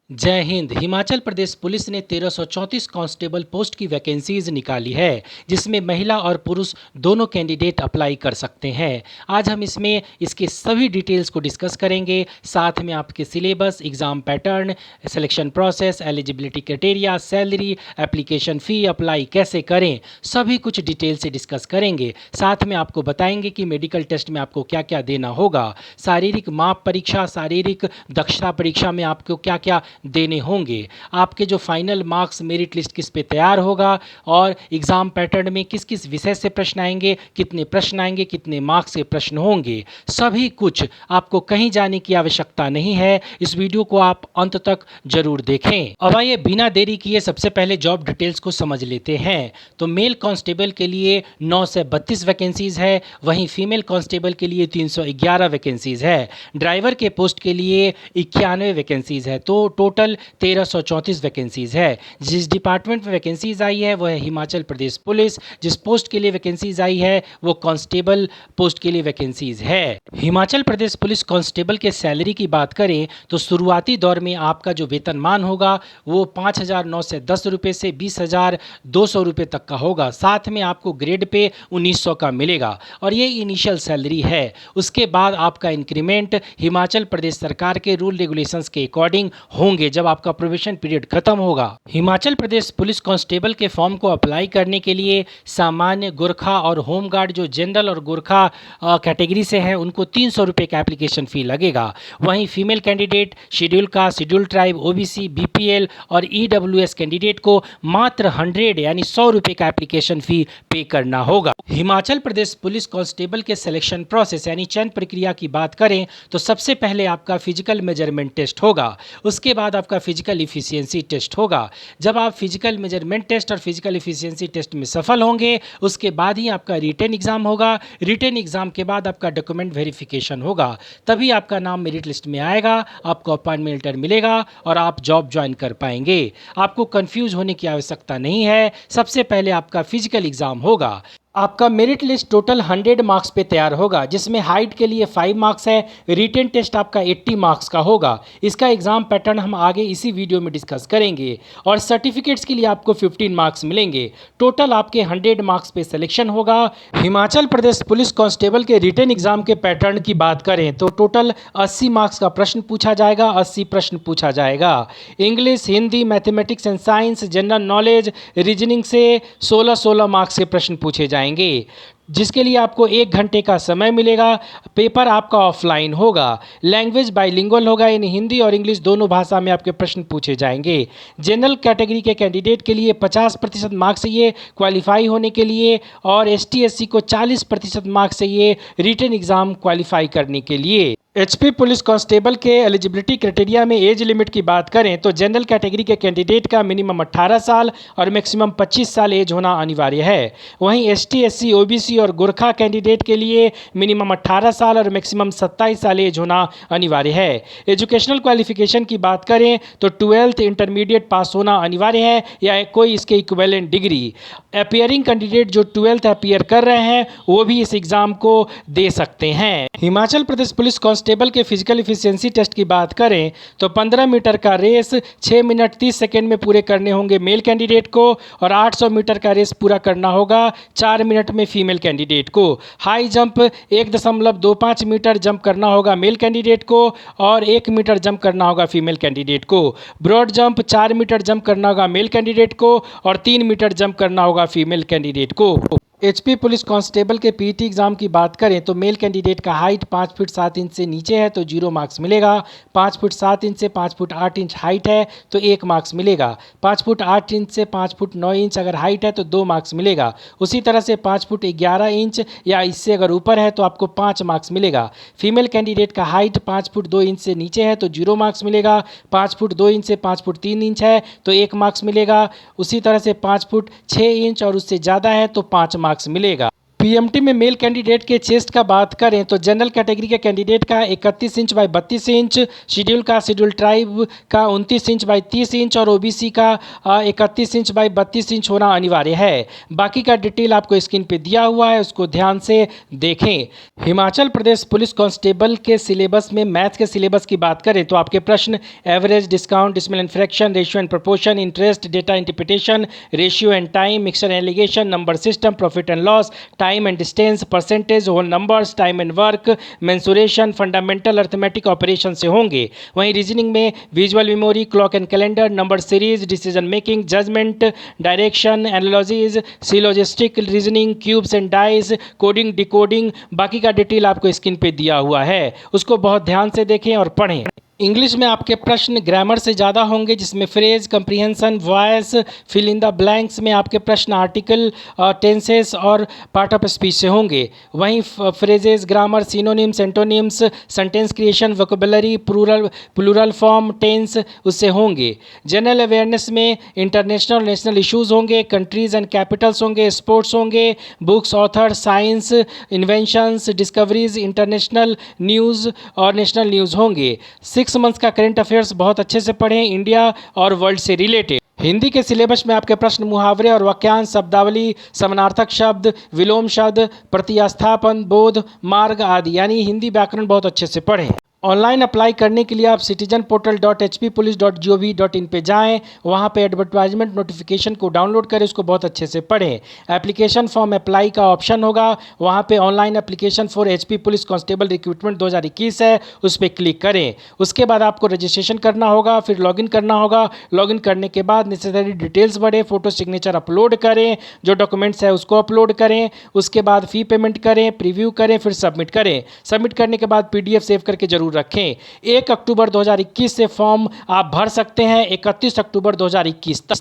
जय हिंद। हिमाचल प्रदेश पुलिस ने 1334 constable post की वैकेंसीज निकाली है, जिसमें महिला और पुरुष दोनों कैंडिडेट अप्लाई कर सकते हैं। आज हम इसमें इसके सभी डिटेल्स को डिस्कस करेंगे, साथ में आपके syllabus, exam pattern, selection process, eligibility criteria, salary, application fee, apply कैसे करें, सभी कुछ डिटेल से डिस्कस करेंगे। साथ में आपको बताएंगे कि मेडिकल टेस्ट में आपको क्या क्या देना होगा, शारीरिक माप परीक्षा, शारीरिक दक्षता परीक्षा में आपको क्या क्या देने होंगे, आपके जो फाइनल मार्क्स मेरिट लिस्ट किस पे तैयार होगा, और एग्ज़ाम पैटर्न में किस किस विषय से प्रश्न आएंगे, कितने प्रश्न आएंगे, कितने मार्क्स से प्रश्न होंगे, सभी कुछ आपको कहीं जाने की आवश्यकता नहीं है। इस वीडियो को आप अंत तक जरूर देखें। अब आइए बिना देरी किए सबसे पहले जॉब डिटेल्स को समझ लेते हैं। तो मेल कांस्टेबल के लिए 9 से 32 वैकेंसीज है, वहीं फीमेल कांस्टेबल के लिए 311 वैकेंसीज है। ड्राइवर के पोस्ट के लिए 91 वैकेंसीज है। तो टोटल 1334 वैकेंसीज है। जिस डिपार्टमेंट में वैकेंसीज आई है वह है हिमाचल प्रदेश पुलिस। जिस पोस्ट के लिए वैकेंसीज आई है वो कांस्टेबल पोस्ट के लिए वैकेंसीज है। हिमाचल प्रदेश पुलिस कांस्टेबल के सैलरी की बात करें तो शुरुआती दौर में आपका जो वेतनमान होगा वो 5,910 रुपये से 20,200 रुपये तक का होगा। साथ में आपको ग्रेड पे 1,900 का मिलेगा और ये इनिशियल सैलरी है। उसके बाद आपका इंक्रीमेंट हिमाचल प्रदेश सरकार के रूल रेगुलेशंस के अकॉर्डिंग होंगे जब आपका प्रोबेशन पीरियड खत्म होगा। हिमाचल प्रदेश पुलिस कांस्टेबल के फॉर्म को अप्लाई करने के लिए सामान्य, गोरखा और होमगार्ड जो जनरल और गोरखा कैटेगरी से हैं उनको 300 रुपये का एप्लीकेशन फ़ी लगेगा। वहीं female candidate, schedule caste, schedule tribe, OBC, BPL और ईडब्ल्यूएस कैंडिडेट को मात्र 100 यानी 100 रुपये का एप्लीकेशन फ़ी पे करना होगा। हिमाचल प्रदेश पुलिस कांस्टेबल के सिलेक्शन प्रोसेस यानी चयन प्रक्रिया की बात करें तो सबसे पहले आपका फिजिकल मेजरमेंट टेस्ट होगा। उसके बाद आपका फिजिकल इफिशियंसी टेस्ट होगा। जब आप फिजिकल मेजरमेंट टेस्ट और फिजिकल इफिशियंसी टेस्ट में सफल होंगे उसके बाद ही आपका रिटन एग्ज़ाम होगा। रिटन एग्ज़ाम के बाद आपका डॉक्यूमेंट वेरिफिकेशन होगा, तभी आपका नाम मेरिट लिस्ट में आएगा, आपको अपॉइंटमेंट लेटर मिलेगा और आप जॉब ज्वाइन कर पाएंगे। आपको कंफ्यूज होने की आवश्यकता नहीं है। सबसे पहले आपका फिजिकल एग्ज़ाम होगा। आपका मेरिट लिस्ट टोटल 100 मार्क्स पे तैयार होगा, जिसमें हाइट के लिए 5 मार्क्स है। रिटन टेस्ट आपका 80 मार्क्स का होगा। इसका एग्ज़ाम पैटर्न हम आगे इसी वीडियो में डिस्कस करेंगे। और सर्टिफिकेट्स के लिए आपको 15 मार्क्स मिलेंगे। टोटल आपके 100 मार्क्स पे सिलेक्शन होगा। हिमाचल प्रदेश पुलिस कांस्टेबल के रिटन एग्ज़ाम के पैटर्न की बात करें तो टोटल 80 मार्क्स का प्रश्न पूछा जाएगा, 80 प्रश्न पूछा जाएगा। English, Hindi, mathematics and science, general knowledge, reasoning से 16-16 मार्क्स के प्रश्न पूछे जाएंगे, जिसके लिए आपको 1 घंटे का समय मिलेगा। पेपर आपका ऑफलाइन होगा। लैंग्वेज बाइलिंगुअल होगा, यानी हिंदी और इंग्लिश दोनों भाषा में आपके प्रश्न पूछे जाएंगे। जनरल कैटेगरी के कैंडिडेट के लिए 50% मार्क्स चाहिए क्वालिफाई होने के लिए, और एसटी एससी को 40% मार्क्स चाहिए रिटन एग्ज़ाम क्वालिफाई करने के लिए। एचपी पुलिस कांस्टेबल के एलिजिबिलिटी क्राइटेरिया में एज लिमिट की बात करें तो जनरल कैटेगरी के कैंडिडेट का मिनिमम 18 साल और मैक्सिमम 25 साल एज होना अनिवार्य है। वहीं एसटी, एससी, ओबीसी और गोरखा कैंडिडेट के लिए मिनिमम 18 साल और मैक्सिमम 27 साल एज होना अनिवार्य है। एजुकेशनल क्वालिफिकेशन की बात करें तो 12th इंटरमीडिएट पास होना अनिवार्य है या कोई इसके इक्विवेलेंट डिग्री। अपियरिंग कैंडिडेट जो 12th अपियर कर रहे हैं वो भी इस एग्ज़ाम को दे सकते हैं। हिमाचल प्रदेश पुलिस कांस्टेबल के फिजिकल इफिशियंसी टेस्ट की बात करें तो 15 मीटर का रेस 6 मिनट 30 सेकेंड में पूरे करने होंगे मेल कैंडिडेट को, और 800 मीटर का रेस पूरा करना होगा 4 मिनट में फीमेल कैंडिडेट को। हाई जंप 1.25 मीटर जंप करना होगा मेल कैंडिडेट को और 1 मीटर जंप करना होगा फीमेल कैंडिडेट को। ब्रॉड जंप 4 मीटर जंप करना होगा मेल कैंडिडेट को और 3 मीटर जंप करना होगा फीमेल कैंडिडेट को। एचपी पुलिस कांस्टेबल के पीटी एग्ज़ाम की बात करें तो मेल कैंडिडेट का हाइट 5 फीट 7 इंच से नीचे है तो 0 मार्क्स मिलेगा। 5 फीट 7 इंच से 5 फीट 8 इंच हाइट है तो 1 मार्क्स मिलेगा। 5 फीट 8 इंच से 5 फीट 9 इंच अगर हाइट है तो 2 मार्क्स मिलेगा। उसी तरह से 5 फीट 11 इंच या इससे अगर ऊपर है तो आपको 5 मार्क्स मिलेगा। फीमेल कैंडिडेट का हाइट 5 फीट 2 इंच से नीचे है तो 0 मार्क्स मिलेगा। 5 फीट 2 इंच से 5 फीट 3 इंच है तो 1 मार्क्स मिलेगा। उसी तरह से 5 फीट 6 इंच और उससे ज़्यादा है तो 5 मार्क्स मिलेगा। पीएमटी में मेल कैंडिडेट के चेस्ट का बात करें तो जनरल कैटेगरी के कैंडिडेट का 31 inch by 32 inch, schedule tribe का 29 इंच बाई 30 इंच और ओबीसी का 31 इंच बाई 32 इंच होना अनिवार्य है। बाकी का डिटेल आपको स्क्रीन पे दिया हुआ है, उसको ध्यान से देखें। हिमाचल प्रदेश पुलिस कांस्टेबल के सिलेबस में मैथ के सिलेबस की बात करें तो आपके प्रश्न average, discount, decimal and fraction, ratio and proportion, interest, data interpretation, ratio and time, mixture alligation, number system, profit and loss, time and distance, percentage, whole numbers, time and work, mensuration, fundamental arithmetic operation से होंगे। वहीं reasoning में visual memory, clock and calendar, number series, decision making, judgement, direction, analogies, syllogistic reasoning, cubes and dice, coding, decoding, बाकी का detail आपको screen पे दिया हुआ है, उसको बहुत ध्यान से देखें और पढ़ें। इंग्लिश में आपके प्रश्न ग्रामर से ज़्यादा होंगे, जिसमें phrase, comprehension, voice, fill in the blanks में आपके प्रश्न आर्टिकल, टेंसेस और पार्ट ऑफ स्पीच से होंगे। वहीं phrases, grammar, synonyms, antonyms, sentence creation, vocabulary, plural form, tense उससे होंगे। जनरल अवेयरनेस में इंटरनेशनल, नेशनल इश्यूज़ होंगे, कंट्रीज़ एंड कैपिटल्स होंगे, स्पोर्ट्स होंगे, books, author, science, inventions, discoveries, international news और नेशनल न्यूज़ होंगे। 6 मंथ्स का करंट अफेयर्स बहुत अच्छे से पढ़ें, इंडिया और वर्ल्ड से रिलेटेड। हिंदी के सिलेबस में आपके प्रश्न मुहावरे और वाक्यांश, शब्दावली, समानार्थक शब्द, विलोम शब्द, प्रतिस्थापन, बोध, मार्ग आदि यानी हिंदी व्याकरण बहुत अच्छे से पढ़ें। ऑनलाइन अप्लाई करने के लिए आप citizenportal.hppolice.gov.in पे जाएं, वहाँ पे एडवर्टाइजमेंट नोटिफिकेशन को डाउनलोड करें, उसको बहुत अच्छे से पढ़ें। एप्लीकेशन फॉर्म अप्लाई का ऑप्शन होगा, वहाँ पे online application for HP police constable recruitment 2021 है, उस पर क्लिक करें। उसके बाद आपको रजिस्ट्रेशन करना होगा, फिर लॉगिन करना होगा। लॉगिन करने के बाद नेसेसरी डिटेल्स भरें, फोटो सिग्नेचर अपलोड करें, जो डॉक्यूमेंट्स है उसको अपलोड करें। उसके बाद फ़ी पेमेंट करें, प्रीव्यू करें, फिर सबमिट करें। सबमिट करने के बाद PDF सेव करके जरूर रखें। 1 अक्टूबर 2021 से फॉर्म आप भर सकते हैं, 31 अक्टूबर 2021 तक।